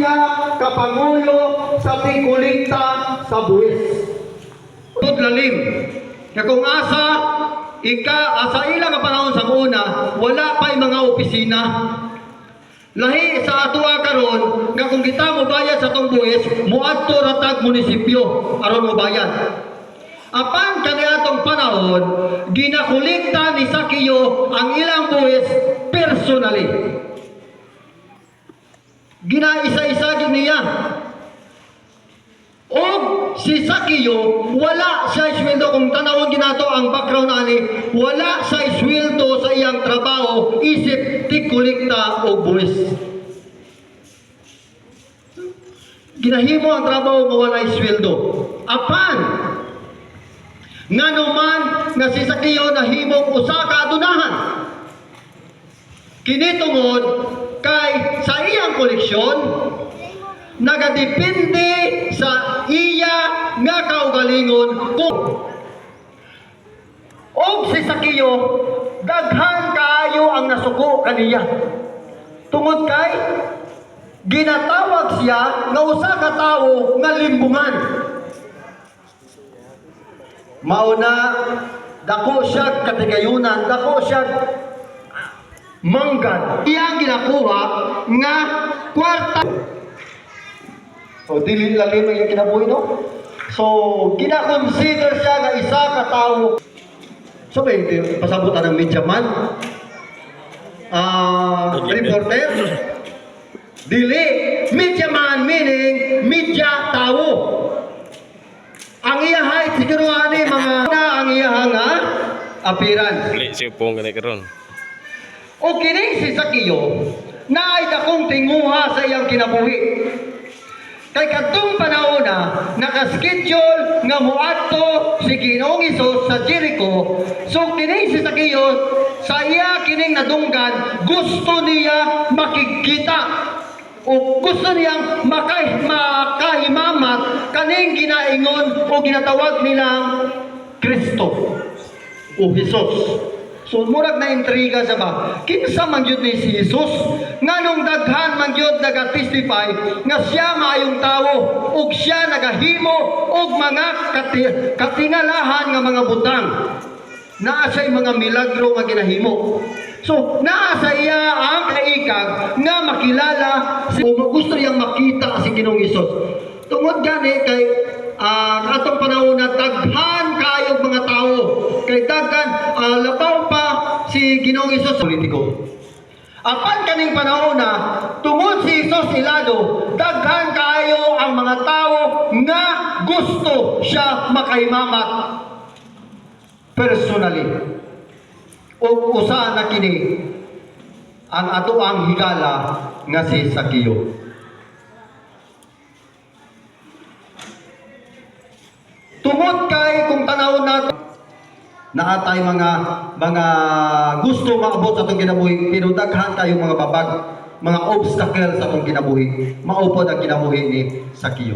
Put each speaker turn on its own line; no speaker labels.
siya kapangulo sa tingkulikta sa buwis. Lalim na kung asa ilang nga panahon sa una, wala pa yung mga opisina. Lahi sa atua karon nga kung kita mo bayad sa tong buwis, muadto ratag munisipyo aron mo bayad. Apan kaniadtong panahon, ginakolekta ni Sakyo ang ilang buwis personally. Ginaisa-isa gyud niya. O si Sakyo, wala siya sweldo. Kung tanawon ginato ang background ani, wala siya sweldo sa iyang trabaho, isip tigkolekta o buwis. Ginahimo ang trabaho nga wala sweldo. Apan, nga naman nga si Sakyo nahimong usa ka adunahan. Kini tungod kay sa iyang koleksyon, nagadepende sa iya nga kaugalingon kung og si Sakyo daghan kaayo ang nasuko kaniya tungod kay ginatawag siya nga usa ka tawo nga limbungan. Mauna dako siya katigayunan, dako siya manggad. Iyang ginakuha nga kwarta. So, dili lalim ang kinabuhi, no? So, kina-consider siya nga isa ka tawo. So, may pasabutan ng media man? Reporter? Dili. Media man meaning media tawo. Ang iyahay, siguro ani, mga ang iyahang appearance.
Dili siya pong ganay karon.
O kining si Sakyo, naay dakong tinguha sa iyang kinabuhi. Kay kadtong panahon naka-schedule nga muadto si Ginoong Hesus sa Jericho. So kining si Sakyo sa iya kining nadunggan, gusto niya makikita o gusto niyang makahimamat kaning ginaingon o ginatawag nilang Kristo o Hesus. So murag na intriga sa ba? Kinsa man gyud ni si Hesus nganong daghan man gyud naga-testify nga siya maayong tawo ug siya nagahimo og mga katingalahan nga mga butang. Naa siya mga milagro nga ginahimo. So naa sa iya ang kaikag nga makilala si gusto niyang makita si Ginoong Hesus. Tungod gani kay atong panahon na daghan kaayong mga tao kay daghan labaw pa si Ginoong Hesus politiko. Apan kaning panahon tungod si Hesus ilado, daghan kaayo ang mga tao nga gusto siya makahimamat personally. O usa na kini ang ato ang higala nga si Sakyo. Tungod kay kung tanawon nato naatay mga gusto maabot sa atong kinabuhi, pero daghan kayo mga babag, mga obstacle sa atong kinabuhi, maupod ang kinabuhi ni Sakyo.